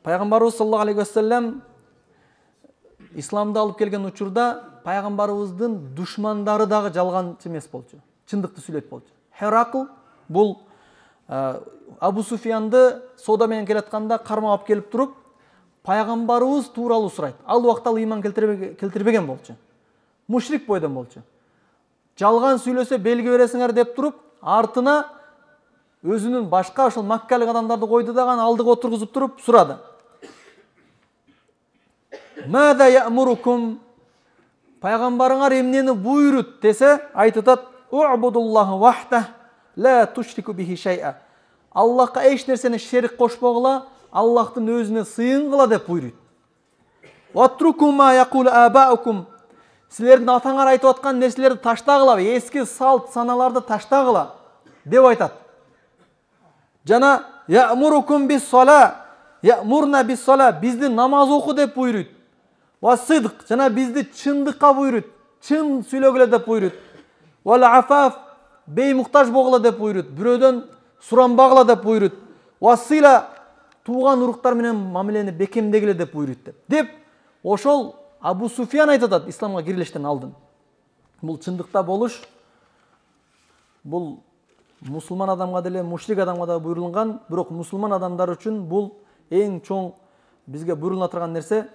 Пайгамбарыбыз саллаллаху алейхи ва саллям исламды алып келген учурда пайгамбарыбыздын душмандары дагы жалганчы эмес болчу. Чындыкты сүйлөйт болчу. Херакл бул Абу Суфиянды соода менен келатканда кармап алып келип туруп, пайгамбарыбыз тууралуу сурайт. Ал убакта ал ыйман келтирбеген болчу. Мушрик бойдон болчу. Жалган сүйлөсө белги бересиңер деп туруп, артына өзүнүн башка ошол Маккалык адамдарды койду дагы алдыга отургузуп туруп сурады. Мада я'мурукум, пайгамбарыңар эмнени буйрут десе, айтып атат: "У'будуллаха вахда, ла тушрику бихи шай'a." Аллахка эч нерсени шерик кошпогула, Аллахтын өзүнө сыйынгыла деп буйруйт. "Ватруку ма яқулу абаукум." Силердин атаңар айтып аткан нерселерди таштагыла, эски салт саналарды таштагыла деп айтат. Жана я'мурукум бис-сала, я'мурна бис-сала, бизди намаз оку деп буйруйт. Ва сидq, жана бизди чындыкка буйруйт, чын сүйлөгүлө деп буйруйт. Вал афаф, беймуктаж болгула деп буйруйт, бирөөдөн суранбагыла деп буйруйт. Ва сила, тууган уруктар менен мамилени бекемдегиле деп буйруйт деп. Ошол Абу Суфиян айтып атат исламга кирилиштен алдын. Бул чындыкта болуш, бул мусулман адамга деле, мушрик адамга да буйрулган, бирок мусулман адамдар үчүн бул эң чоң бизге буйрулуна турган нерсе.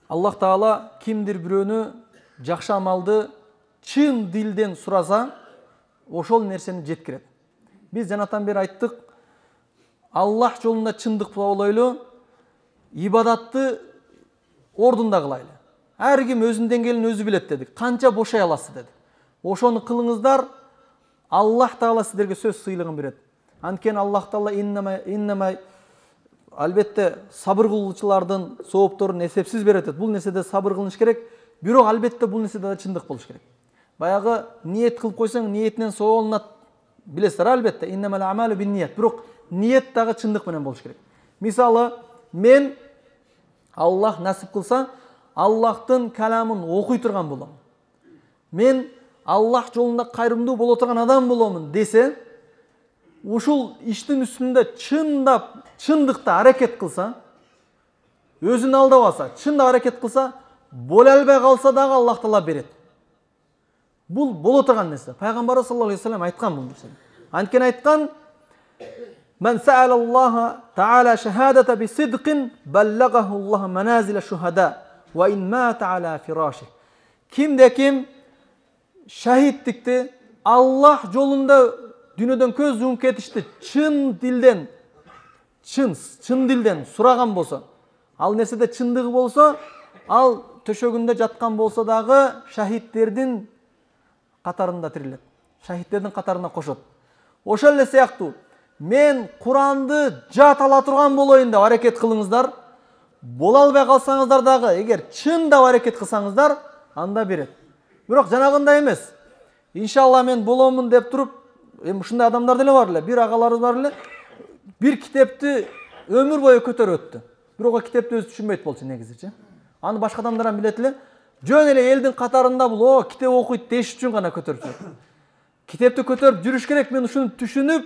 Аллах Таала кимдир бирөөнү жакшы амалды чын дилден сураса, ошол нерсени жеткирет. Биз жанатан бери айттык, Аллах жолунда чындык болойлу, ибадатты ордунда кылайлы. Ар ким өзүнүн деңгээлин өзү билет дедик. Канча бошой аласыз дедик. Ошону кылыңыздар, Аллах Таала сиздерге сөз сыйлыгын берет. Анткени Аллах Таала иннама албетте сабыр кылуучулардын соопторун эсепсиз берет. Бул нерседе сабыр кылыш керек, бирок албетте бул нерседе да чындык болуш керек. Баягы ниет кылып койсоң, ниетинен соо алынат. Билесиздер албетте, иннамал амалу бин ниет. Бирок ниет дагы чындык менен болуш керек. Мисалы, мен Аллах насип кылса, Аллахтын каламын окуй турган болом. Мен Аллах жолунда кайрымдуу боло турган адам боломун десе, ушул иштин үстүндө чындыкта аракет кылса, өзүн алдабаса, чында аракет кылса, боло албай калса дагы Аллах Таала берет. Бул боло турган нерсе. Пайгамбар саллаллаху алейхи ва саллям айткан бул нерсени. Анткени айткан: "Мен са'ала Аллаха та'ала шахадата би сидқин, баллагаху Аллаху маназила шухада, ва ин мата ала фираши." Кимде ким шахидтикти, Аллах жолунда дүйнөдөн көз жумуп кетишти чын дилден сураган болсо, ал нерседе чындыгы болсо, ал төшөгүндө жаткан болсо дагы шахидтердин катарында тирилет. Шахидтердин катарына кошот. Ошол эле сыяктуу мен Куранды жат ала турган болоюн деп аракет кылыңыздар. Боло албай калсаңыздар дагы, эгер чында аракет кылсаңыздар, анда берет. Бирок жанагындай эмес. Иншалла мен боломун деп туруп, ушундай адамдар деле бар эле. Бир агаларыбыз бар эле. Бир китепти өмүр бою көтөрүп өттү. Бирок о китепти өзү түшүнбөйт болчу негизичи. Аны башка адамдар билет эле. Жөн эле элдин катарында бул китеп окуйт деш үчүн гана көтөрүп жүрөт. Китепти көтөрүп жүрүш керек, мен ушуну түшүнүп,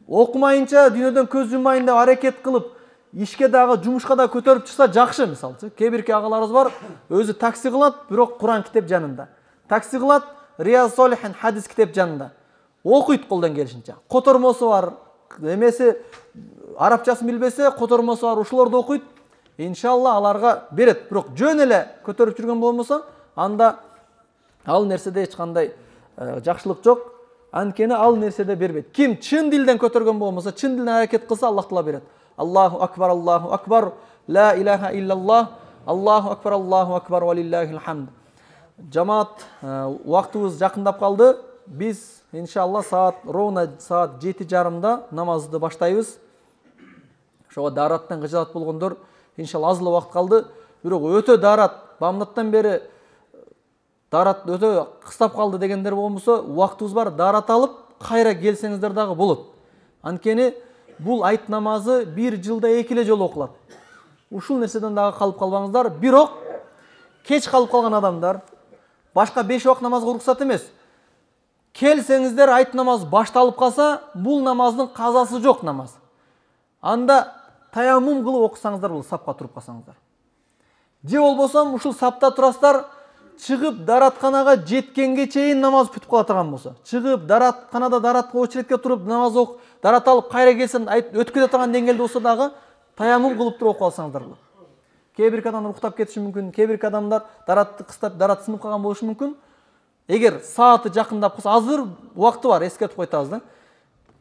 окумайынча, дүйнөдөн көз жумайын деп аракет кылып, ишке дагы, жумушка да көтөрүп чыкса жакшы, мисалчы. Кээ бирки агаларыбыз бар, өзү такси кылат, бирок Куран китеп жанында. Такси кылат, Рияз Солихин хадис китеп жанында. Окуйт колдон келишинче. Котормосу бар, эмеси арабчасын билбесе, котормосу бар, ушуларды окуйт. Иншалла аларга берет. Бирок жөн эле көтөрүп жүргөн болмосо, анда ал нерседе эч кандай жакшылык жок. Анткени ал нерседе бербейт. Ким чын дилден көтөргөн болмосо, чын дилден аракет кылса, Аллах Таала берет. Аллаху акбар, ла илаха иллаллах, Аллаху акбар, ва лиллахил хамд. Жамаат, убактыбыз жакындап калды. Биз иншалла ровно саат 7:30 намазды баштайбыз. Ошого дараттан кыжаат болгондор, иншалла аз эле убакыт калды. Бирок өтө дарат, бамдаттан бери дарат өтө кыстап калды дегендер болмосо, убактыбыз бар, дарат алып, кайра келсеңиздер дагы болот. Анткени бул айт намазы бир жылда 2 эле жолу окулат. Ушул нерседен дагы калып калбаңыздар. Бирок кеч калып калган адамдар башка 5 убакыт намазга уруксат эмес. Келсеңиздер айт намаз башталып калса, бул намаздын казасы жок намаз. Анда таяммум кылып окусаңыздар болот, сапка туруп калсаңыздар. Же болбосо ушул сапта турасыздар, чыгып даратканага жеткенге чейин намаз бүтүп кала турган болсо, чыгып даратканада даратка очередке туруп намаз окуп, дарат алып кайра келсен өтүп кете турган деңгээлде болсо дагы таяммум кылып туруп окуп алсаңыздар болот. Кээ бир адамдар уктап кетиши мүмкүн, кээ бир адамдар даратты кыстап, дарат сынып калган болушу мүмкүн. Эгер сааты жакындап калса, азыр убакыты бар, эскертип койтабыз да.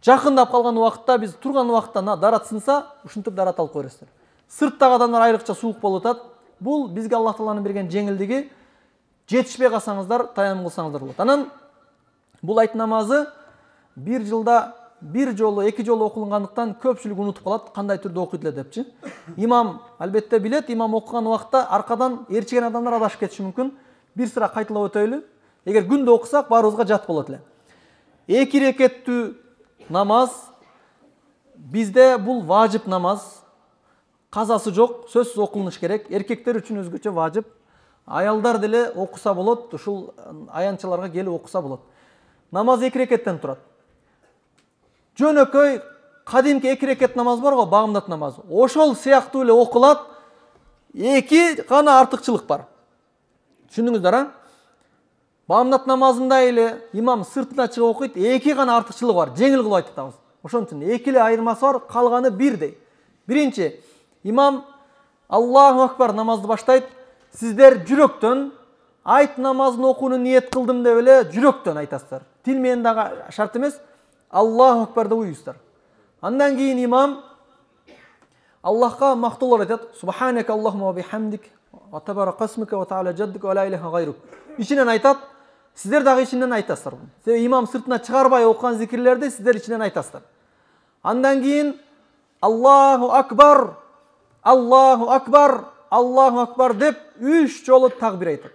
Жакындап калган убакытта биз турган убакытта дарат сынса, ушинтип дарат алып койросуздар. Сырттагы адамдар айрыкча суук болуп атат. Бул бизге Аллах Тааланын берген жеңилдиги. Жетишпей калсаңыздар, таяммум кылсаңыздар болот. Анан бул айт намазы бир жылда бир жолу, эки жолу окулгандыктан көпчүлүк унутуп калат, кандай түрдө окуйт эле депчи. Имам албетте билет, имам окуган убакта аркадан ээрчиген адамдар адашып кетиши мүмкүн. Бир sıra кайталап өтөйлү. Эгер күндө окусак, баарыбызга жат болот эле. 2 рекеттүү намаз бизде бул важип намаз. Казасы жок, сөзсүз окулуш керек. Эркектер үчүн өзгөчө важип. Аялдар деле окуса болот, ушул аянчаларга келип окуса болот. Намаз 2 рекеттен турат. Жөнөкөй кадимки 2 рекет намаз бар го, багымдат намазы. Ошол сыяктуу эле окулат. 2 гана артыкчылык бар. Түшүндүңүздөр, а? Багымдат намазында эле имам сыртына чыгып окуйт, 2 гана артыкчылыгы бар. Жеңил кылып айтып атабыз. Ошон үчүн 2 эле айырмасы бар, калганы бирдей. Биринчи, имам Аллаху акбар намазды баштайт. Сиздер жүрөктөн айт намазын окууну ниет кылдым деп эле жүрөктөн айтасыздар. Тил менен дагы шарт эмес. Аллаху акбар деп уюйсуздар. Андан кийин имам Аллахка мактоолор айтат. Субханака Аллахума ва бихамдик ва табарака исмука ва таала жаддук ва ла илаха гайрук. Ичинен айтат. Сиздер дагы ичинен айтасыздар. Себеби имам сыртына чыгарбай окуган зикирлерди сиздер ичинен айтасыздар. Андан кийин Аллаху акбар, Аллаху акбар, Аллаху акбар деп 3 жолу такбир айтат.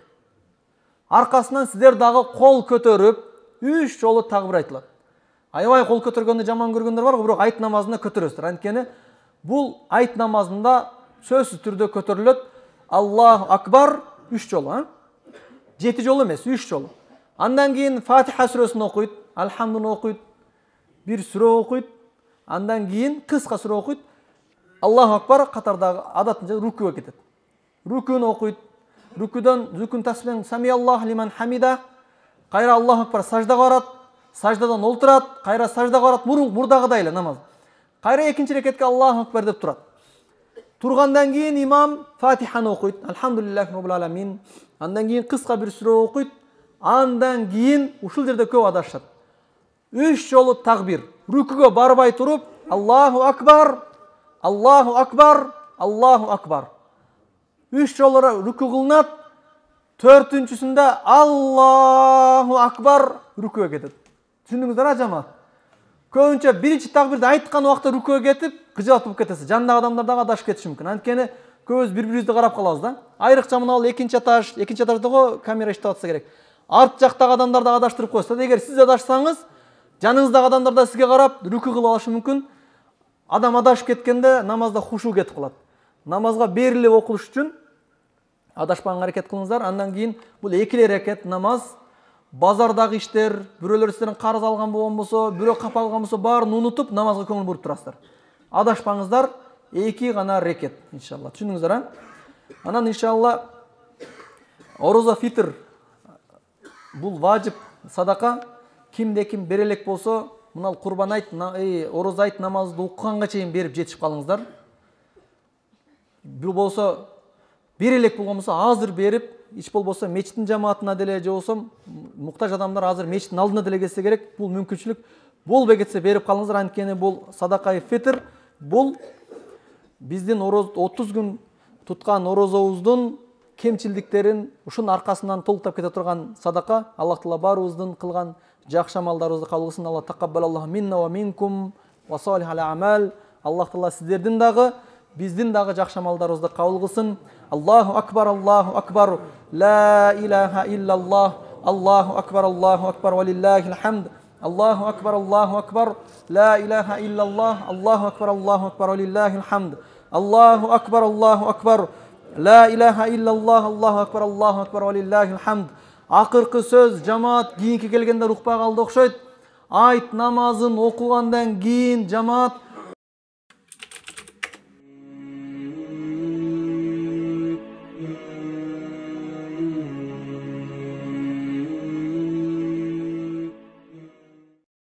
Аркасынан сиздер дагы кол көтөрүп 3 жолу такбир айтылат. Аябай кол көтөргөндү жаман көргөндөр бар, бирок айт намазында көтөрөсүздөр. Анткени бул айт намазында сөзсүз түрдө көтөрүлөт. Аллаху акбар 3 жолу, а? 7 жолу эмес, 3 жолу. Андан кийин Фатиха сүрөсүн окуйт, Алхамдуны окуйт, бир сүрө окуйт. Андан кийин кыска сүрө окуйт. Аллаху акбар катардагы адатынча рукуга кетет. Рукуну окуйт. Рукудан зүкүн тасбихен сами Аллаху лиман хамида. Кайра Аллаху акбар саждага барат. Саждадан олтурат, кайра саждага барат, мурдагыдай эле намаз. Кайра экинчи рекетке Аллаху акбар деп турат. Тургандан кийин имам Фатиханы окуйт. Алхамдулиллахи роббил аламин. Андан кийин кыска бир сүрө окуйт. Андан кийин ушул жерде көп адашат. 3 жолу такбир. Рукуга барбай туруп Аллаху акбар, Аллаху акбар, Аллаху акбар. 3 жолу руку кылынат. 4-үнчүсүндө Аллаху акбар рукуга кетет. Түшүндүңүздөр, жамаат? Көбүнчө биринчи такбирди айткан убакта рукуга кетип, кыжаатып кетесиз. Жандагы адамдар дагы адашып кетиши мүмкүн. Анткени көбүбүз бири-бирибизди карап калабыз да. Айрыкча мына бул экинчи этаждагы камера иштеп атса керек. Арт жактагы адамдар дагы адаштырып коесуз. Эгер сиз адашсаңыз, жаныңыздагы адамдар да сизге карап руку кылып алышы мүмкүн. Адам адашып кеткенде намазда хушу кетип калат. Намазга берилип окулуш үчүн адашпаганга аракет кылыңыздар. Андан кийин бул 2 рекет намаз. Базардагы иштер, бирөөлөр сиздерден карыз алган болгон болсо, бирөө капа алган болсо, баарын унутуп намазга көңүл буруп турасыздар. Адашпаңыздар, 2 гана рекет, иншалла. Түшүндүңүздөр, а? Анан иншалла ороза фитр бул важип садака. Кимде ким бере элек болсо, мына курбан айт, ороза айт намазды окуганга чейин берип жетишип калыңыздар. Бул болсо бере элек болгон болсо азыр берип, ич болбосо мечиттин жамаатына деле же болсо муктаж адамдар азыр мечиттин алдына деле келсе керек. Бул мүмкүнчүлүк болбой кетсе берип калыңыздар. Анткени бул садакай фитр, бул биздин 30 күн туткан орозобуздун кемчилдиктерин ушунун аркасынан толуктап кете турган садака. Аллах Таала баарыбыздын кылган жакшы амалдарыбызды кабыл кылсын. Алла такаббалаллаху минна ва минкум ва салихал амал. Аллах Таала сиздердин дагы, биздин дагы жакшы амалдарыбызды кабыл кылсын. Аллаху акбар, Аллаху акбар, ла илаха иллаллах, Аллаху акбар, ва лиллахил хамд. Аллаху акбар, ла илаха иллаллах, Аллаху акбар, ва лиллахил хамд. Аллаху акбар, ла илаха иллаллах, Аллаху акбар, ва лиллахил хамд. Акыркы сөз жамаат кийинки келгенде укпай калды окшойт. Айт намазын окугандан кийин жамаат